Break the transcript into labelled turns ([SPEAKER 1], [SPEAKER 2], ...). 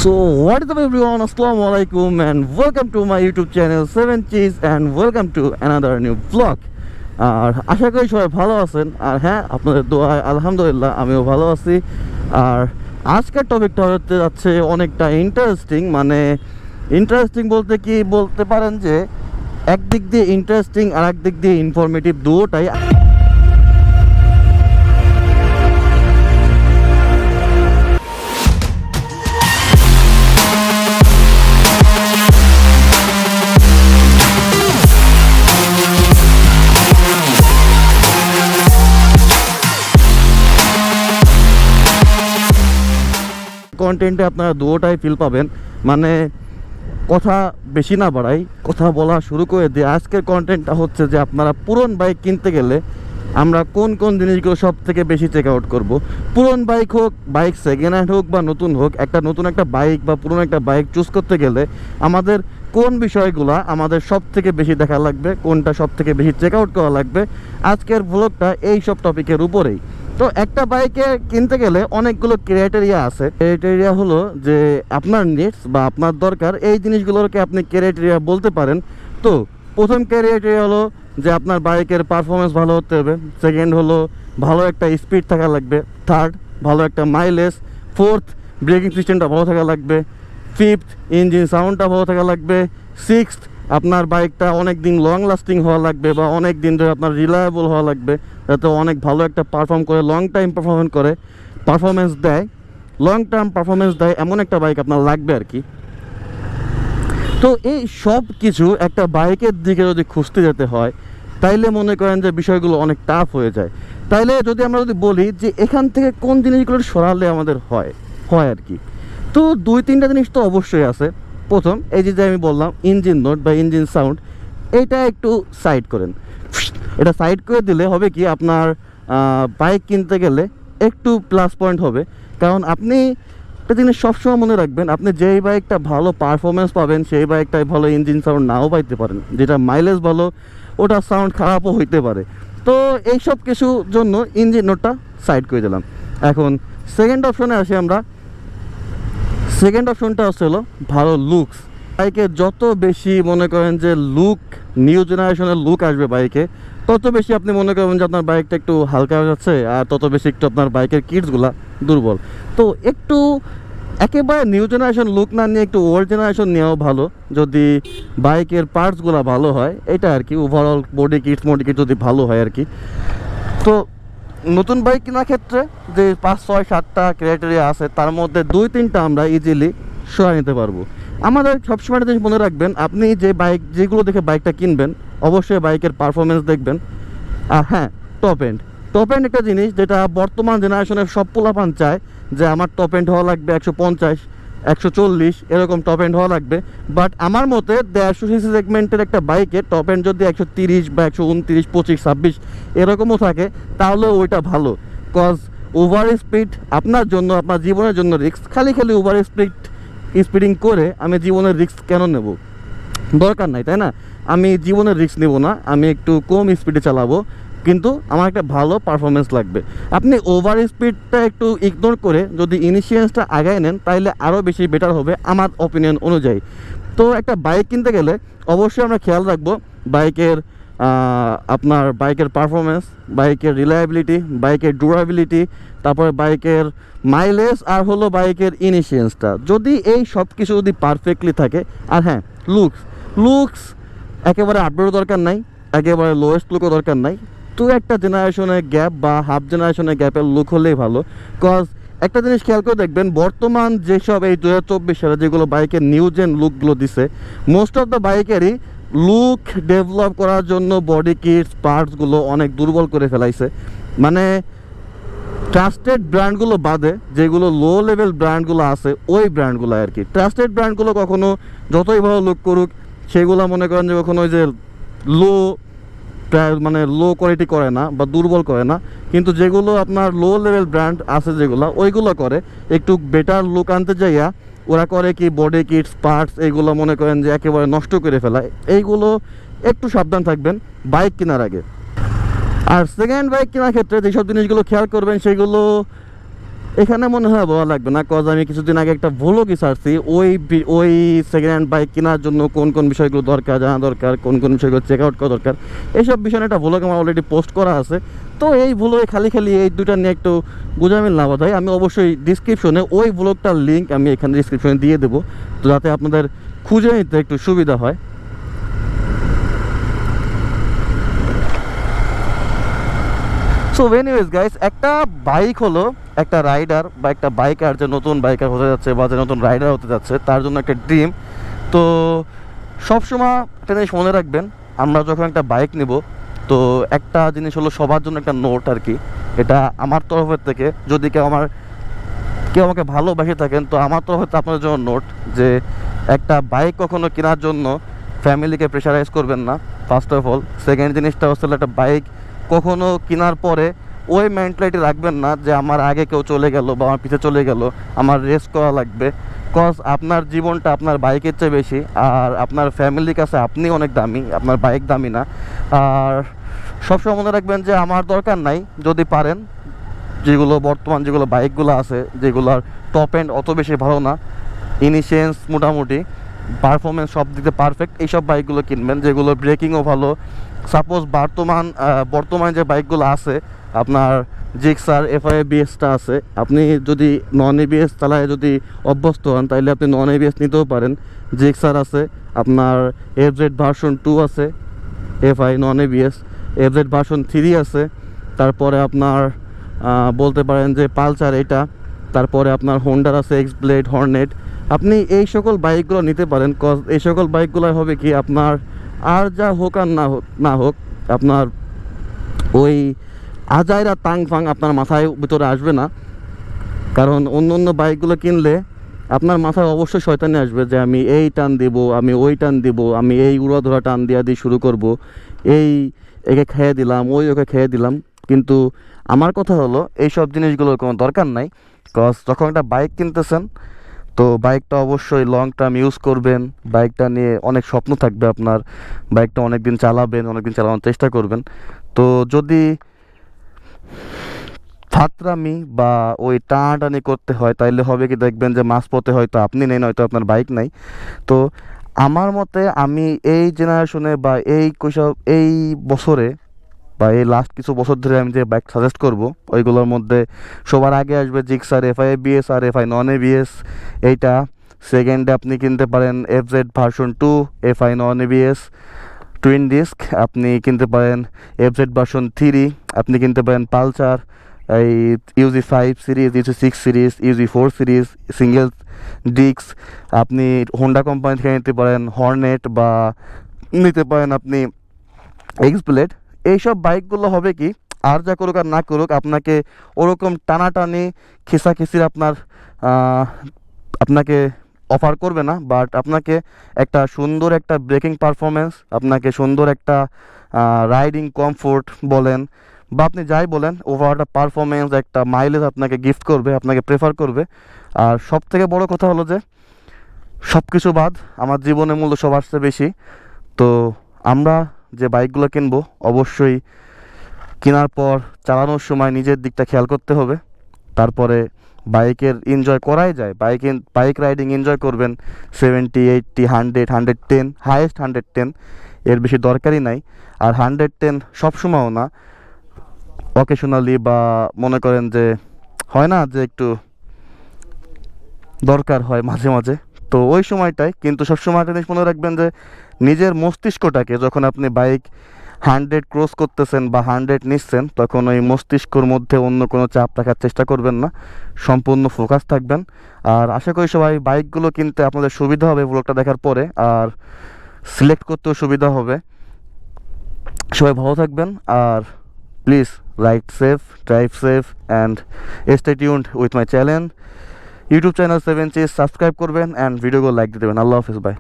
[SPEAKER 1] So what is up everyone, Assalamu alaikum and welcome to my YouTube channel 7 Cheese and welcome to another new vlog. আর আশা করি সবাই ভালো আছেন আর হ্যাঁ আপনাদের দোয়ায় আলহামদুলিল্লাহ আমিও ভালো আছি। আর আজকের টপিকটা হতে যাচ্ছে অনেকটা ইন্টারেস্টিং, মানে ইন্টারেস্টিং বলতে কি বলতে পারেন যে একদিক দিয়ে ইন্টারেস্টিং আর একদিক দিয়ে ইনফরমেটিভ, দুটোটাই। কন্টেন্টে আপনারা দুটোটাই ফিল পাবেন, মানে কথা বেশি না বাড়াই, কথা বলা শুরু করে দিয়ে আজকের কন্টেন্টটা হচ্ছে যে আপনারা পুরনো বাইক কিনতে গেলে আমরা কোন কোন জিনিসগুলো সব থেকে বেশি চেক আউট করবো। পুরনো বাইক হোক, বাইক সেকেন্ড হ্যান্ড হোক বা নতুন হোক, নতুন একটা বাইক বা পুরনো একটা বাইক চুজ করতে গেলে আমাদের কোন বিষয়গুলো আমাদের সব থেকে বেশি দেখা লাগবে, কোনটা সব থেকে বেশি চেক আউট করা লাগবে, আজকের ভ্লগটা এই সব টপিকের উপরেই। তো একটা বাইকে কিনতে গেলে অনেকগুলো ক্রাইটেরিয়া আছে। ক্রাইটেরিয়া হলো যে আপনার নিডস বা আপনার দরকার, এই জিনিসগুলোকে আপনি ক্রাইটেরিয়া বলতে পারেন। তো প্রথম ক্রাইটেরিয়া হলো যে আপনার বাইকের পারফরমেন্স ভালো হতে হবে, সেকেন্ড হলো ভালো একটা স্পিড থাকা লাগবে, থার্ড ভালো একটা মাইলেজ, ফোর্থ ব্রেকিং সিস্টেমটা ভালো থাকা লাগবে, ফিফথ ইঞ্জিন সাউন্ডটা ভালো থাকা লাগবে, সিক্সথ আপনার বাইকটা অনেক দিন লং লাস্টিং হওয়া লাগবে বা অনেক দিন ধরে আপনার রিলায়েবল হওয়া লাগবে, যাতে অনেক ভালো একটা পারফর্ম করে, লং টাইম পারফরমেন্স দেয়, লং টার্ম পারফরমেন্স দেয় এমন একটা বাইক আপনার লাগবে আর কি। তো এই সব কিছু একটা বাইকের দিকে যদি খুঁজতে যেতে হয় তাইলে মনে করেন যে বিষয়গুলো অনেক টাফ হয়ে যায়। তাইলে আমরা যদি বলি যে এখান থেকে কোন জিনিসগুলো সরালে আমাদের হয় আর কি, তো দুই তিনটা জিনিস তো অবশ্যই আছে। প্রথম এই যে আমি বললাম ইঞ্জিন নোট বা ইঞ্জিন সাউন্ড, এইটা একটু সাইড করেন। এটা সাইড করে দিলে হবে কি, আপনার বাইক কিনতে গেলে একটু প্লাস পয়েন্ট হবে। কারণ আপনি একটা জিনিস সবসময় মনে রাখবেন, আপনি যেই বাইকটা ভালো পারফরমেন্স পাবেন সেই বাইকটায় ভালো ইঞ্জিন সাউন্ড নাও পাইতে পারেন, যেটা মাইলেজ ভালো ওটা সাউন্ড খারাপও হইতে পারে। তো এইসব কিছুর জন্য ইঞ্জিন নোটটা সাইড করে দিলাম। এখন সেকেন্ড অপশনে আসি আমরা। সেকেন্ড অপশনটা হচ্ছে হলো ভালো লুকস। বাইকে যত বেশি মনে করেন যে লুক, নিউ জেনারেশনের লুক আসবে বাইকে, তত বেশি আপনি মনে করবেন যে আপনার বাইকটা একটু হালকা হয়ে যাচ্ছে, আর তত বেশি একটু আপনার বাইকের কিটসগুলা দুর্বল। তো একটু একেবারে নিউ জেনারেশন লুক না নিয়ে একটু ওল্ড জেনারেশন নেওয়াও ভালো, যদি বাইকের পার্টসগুলো ভালো হয়, এটা আর কি। ওভারঅল বডি কিট যদি ভালো হয় আর কি। তো নতুন বাইক কেনার ক্ষেত্রে যে 5-6-7টা ক্রাইটেরিয়া আছে, তার মধ্যে 2-3টা আমরা ইজিলি সরাই নিতে পারবো। আমাদের সবসময় একটা জিনিস মনে রাখবেন, আপনি যেগুলো দেখে বাইকটা কিনবেন অবশ্যই বাইকের পারফরমেন্স দেখবেন। আর হ্যাঁ, টপ এন্ড একটা জিনিস যেটা বর্তমান জেনারেশনের সব পোলাপান চায় যে আমার টপ এন্ড হওয়া লাগবে 150-140 এরকম টপ এন্ড হওয়া লাগবে। বাট আমার মতে 150 সিসি সেগমেন্টের একটা বাইকে টপ এন্ড যদি 130 বা 129, 25, 26 এরকমও থাকে তাহলে ওইটা ভালো। কজ ওভার স্পিড আপনার জন্য, আপনার জীবনের জন্য রিস্ক। খালি ওভার স্পিডিং করে আমি জীবনের রিস্ক কেন নেব? দরকার নাই, তাই না? আমি জীবনের রিস্ক নেব না, আমি একটু কম স্পিডে চালাবো, কিন্তু আমার একটা ভালো পারফরমেন্স লাগবে। আপনি ওভার স্পিডটা একটু ইগনোর করে যদি ইনিশিয়েন্সটা আগায় নেন তাহলে আরও বেশি বেটার হবে আমার অপিনিয়ন অনুযায়ী। তো একটা বাইক কিনতে গেলে অবশ্যই আমরা খেয়াল রাখবো আপনার বাইকের পারফরমেন্স, বাইকের রিলায়েবিলিটি, বাইকের ডিউরেবিলিটি, তারপরে বাইকের মাইলেজ, আর হলো বাইকের ইনিশিয়েন্সটা। যদি এই সব কিছু যদি পারফেক্টলি থাকে, আর হ্যাঁ লুকস একেবারে আপডেটও দরকার নাই, একেবারে লোয়েস্ট লুকও দরকার নাই। তো একটা জেনারেশনের গ্যাপ বা হাফ জেনারেশনের গ্যাপের লুক হলেই ভালো। কজ একটা জিনিস খেয়াল করে দেখবেন, বর্তমান যেসব এই 2024 সালে যেগুলো বাইকের নিউ জেন লুকগুলো দিছে, মোস্ট অফ দ্য বাইকেরই লুক ডেভেলপ করার জন্য বডি কিটস পার্টসগুলো অনেক দুর্বল করে ফেলাইছে। মানে ট্রাস্টেড ব্র্যান্ডগুলো বাদে যেগুলো লো লেভেল ব্র্যান্ডগুলো আছে, ওই ব্র্যান্ডগুলো আর কি। ট্রাস্টেড ব্র্যান্ডগুলো কখনো যতই ভালো লুক করুক সেগুলো মনে করেন যে কখনো ওই যে লো কোয়ালিটি করে না বা দুর্বল করে না। কিন্তু যেগুলো আপনার লো লেভেল ব্র্যান্ড আছে ওইগুলো করে একটু বেটার লুক আনতে যাইয়া ওরা করে কি বডি কিটস পার্টস এইগুলো মনে করেন যে একেবারে নষ্ট করে ফেলায়। এইগুলো একটু সাবধান থাকবেন বাইক কেনার আগে। আর সেকেন্ড বাইক কেনার ক্ষেত্রে যেসব জিনিসগুলো খেয়াল করবেন সেগুলো এখানে মনে হয় বলা লাগবে না, কজ আমি কিছুদিন আগে একটা ভ্লগই ছাড়ছি ওই সেকেন্ড হ্যান্ড বাইক কেনার জন্য কোন কোন বিষয়গুলো দরকার, জানা দরকার, কোন কোন বিষয়গুলো চেক আউট করা দরকার, এইসব বিষয়ে একটা ভ্লগ আমার অলরেডি পোস্ট করা আছে। তো এই ভ্লগে খালি এই দুইটা নিয়ে একটু গুজামিল না বোধ হয়। আমি অবশ্যই ডিসক্রিপশনে ওই ভ্লগটার লিঙ্ক আমি এখানে ডিসক্রিপশনে দিয়ে দেবো, তো যাতে আপনাদের খুঁজে নিতে একটু সুবিধা হয়। সো এনিওয়েজ গাইস, একটা বাইক হলো একটা রাইডার বা একটা বাইকার, যে নতুন বাইকার হতে যাচ্ছে বা যে নতুন রাইডার হতে যাচ্ছে, তার জন্য একটা ড্রিম। তো সবসময় একটা জিনিস মনে রাখবেন, আমরা যখন একটা বাইক নিব, তো একটা জিনিস হলো সবার জন্য একটা নোট আর কি। এটা আমার তরফের থেকে, যদি কেউ আমাকে ভালোবাসে থাকেন, তো আমার তরফ থেকে আপনাদের জন্য নোট, যে একটা বাইক কখনো কেনার জন্য ফ্যামিলিকে প্রেশারাইজ করবেন না, ফার্স্ট অফ অল। সেকেন্ড জিনিসটা হচ্ছে একটা বাইক কখনো কেনার পরে ওই মেন্টালিটি রাখবেন না যে আমার আগে কেউ চলে গেল বা আমার পিছে চলে গেল, আমার রেস করা লাগবে। কজ আপনার জীবনটা আপনার বাইকের চেয়ে বেশি, আর আপনার ফ্যামিলির কাছে আপনি অনেক দামি, আপনার বাইক দামি না। আর সবসময় মনে রাখবেন যে আমার দরকার নাই, যদি পারেন বর্তমান যেগুলো বাইকগুলো আছে, যেগুলোর টপ এন্ড অত বেশি ভালো না, ইনিশিয়েন্স মোটামুটি, পারফরমেন্স সব দিকে পারফেক্ট, এইসব বাইকগুলো কিনবেন যেগুলো ব্রেকিংও ভালো। সাপোজ বর্তমান যে বাইকগুলো আছে আপনার জিক্সার FI-ABS-টা আছে, আপনি যদি নন ABS চালায় যদি অভ্যস্ত হন, তাহলে আপনি নন ABS নিতেও পারেন। জিক্সার আছে, আপনার FZ ভার্সন 2 আছে FI নন ABS, FZ ভার্সন 3 আছে, তারপরে আপনার বলতে পারেন যে পালসার এটা, তারপরে আপনার হোন্ডার আছে X-Blade, হর্নেট। আপনি এই সকল বাইকগুলো নিতে পারেন, কজ এই সকল বাইকগুলো হবে কি, আপনার আর যা হোক আর না হোক আপনার ওই আজাইরা তাং আপনার মাথায় ভিতরে আসবে না। কারণ অন্য বাইকগুলো কিনলে আপনার মাথায় অবশ্যই শয়তানি আসবে যে আমি এই টান দিব, আমি ওই টান দিব, আমি এই উড়াধরা টান দিয়ে শুরু করব, একে খেয়ে দিলাম, ওকে খেয়ে দিলাম। কিন্তু আমার কথা হলো এইসব জিনিসগুলোর কোনো দরকার নাই। কজ যখন একটা বাইক কিনতেছেন, তো বাইকটা অবশ্যই লং টার্ম ইউজ করবেন, বাইকটা নিয়ে অনেক স্বপ্ন থাকবে আপনার, বাইকটা অনেক দিন চালানোর চেষ্টা করবেন। তো যদি ফাতরামি বা ওই টানাটানি করতে হয়, তাইলে হবে কি, দেখবেন যে মাঝপথে হয়তো আপনি নেই, নয়তো আপনার বাইক নাই। তো আমার মতে আমি এই জেনারেশনে বা এই বছরে বা এই লাস্ট কিছু বছর ধরে আমি যে বাইক সাজেস্ট করব, ওইগুলোর মধ্যে সবার আগে আসবে জিক্সার FI-ABS আর FI নন ABS এইটা। সেকেন্ডে আপনি কিনতে পারেন FZ ভার্সন 2 FI নন ABS টুইন ডিস্ক, আপনি কিনতে পারেন FZ ভার্সন 3, আপনি কিনতে পারেন পালসার, এই UZ5 series, UZ6 series, UZ4 series single disc. আপনি হোন্ডা কোম্পানি থেকে নিতে পারেন হর্নেট, বা নিতে পারেন আপনি X-Blade। এইসব বাইকগুলো হবে কি, আর যা করুক আর না করুক, আপনাকে ওরকম টানাটানি খিসাখিসির আপনাকে অফার করবে না, বাট আপনাকে একটা সুন্দর একটা ব্রেকিং পারফরমেন্স, আপনাকে সুন্দর একটা রাইডিং কমফোর্ট বলেন বা আপনি যাই বলেন, ওভার একটা পারফরমেন্স, একটা মাইলেজ আপনাকে গিফট করবে, আপনাকে প্রেফার করবে। আর সব থেকে বড় কথা হলো যে সব কিছু বাদ আমার জীবনের মূল্য সবার চেয়ে বেশি। তো আমরা যে বাইকগুলো কিনবো, অবশ্যই কেনার পর চালানোর সময় নিজের দিকটা খেয়াল করতে হবে। তারপরে বাইকের এনজয় করাই যায়, বাইক রাইডিং এনজয় করবেন 70, 80, 100, 110, হাইয়েস্ট 110, এর বেশি দরকারই নাই। আর 110 সবসময়ও না, অকেশনালি বা মনে করেন যে হয় না যে একটু দরকার হয় মাঝে মাঝে, তো ওই সময়টাই। কিন্তু সবসময় একটা জিনিস মনে রাখবেন যে নিজের মস্তিষ্কটাকে, যখন আপনি বাইক 100 ক্রস করতেছেন বা 100 নিচ্ছেন, তখন ওই মস্তিষ্কর মধ্যে অন্য কোনো চাপ রাখার চেষ্টা করবেন না, সম্পূর্ণ ফোকাস থাকবেন। আর আশা করি সবাই বাইকগুলো কিনতে আপনাদের সুবিধা হবে ব্লগটা দেখার পরে, আর সিলেক্ট করতেও সুবিধা হবে। সবাই ভালো থাকবেন, আর please ride safe, drive safe, and stay tuned with my channel, YouTube channel 7 Cheese। Subscribe করবেন অ্যান্ড ভিডিওগুলো লাইক দিয়ে দেবেন। আল্লাহ হাফিজ, বাই।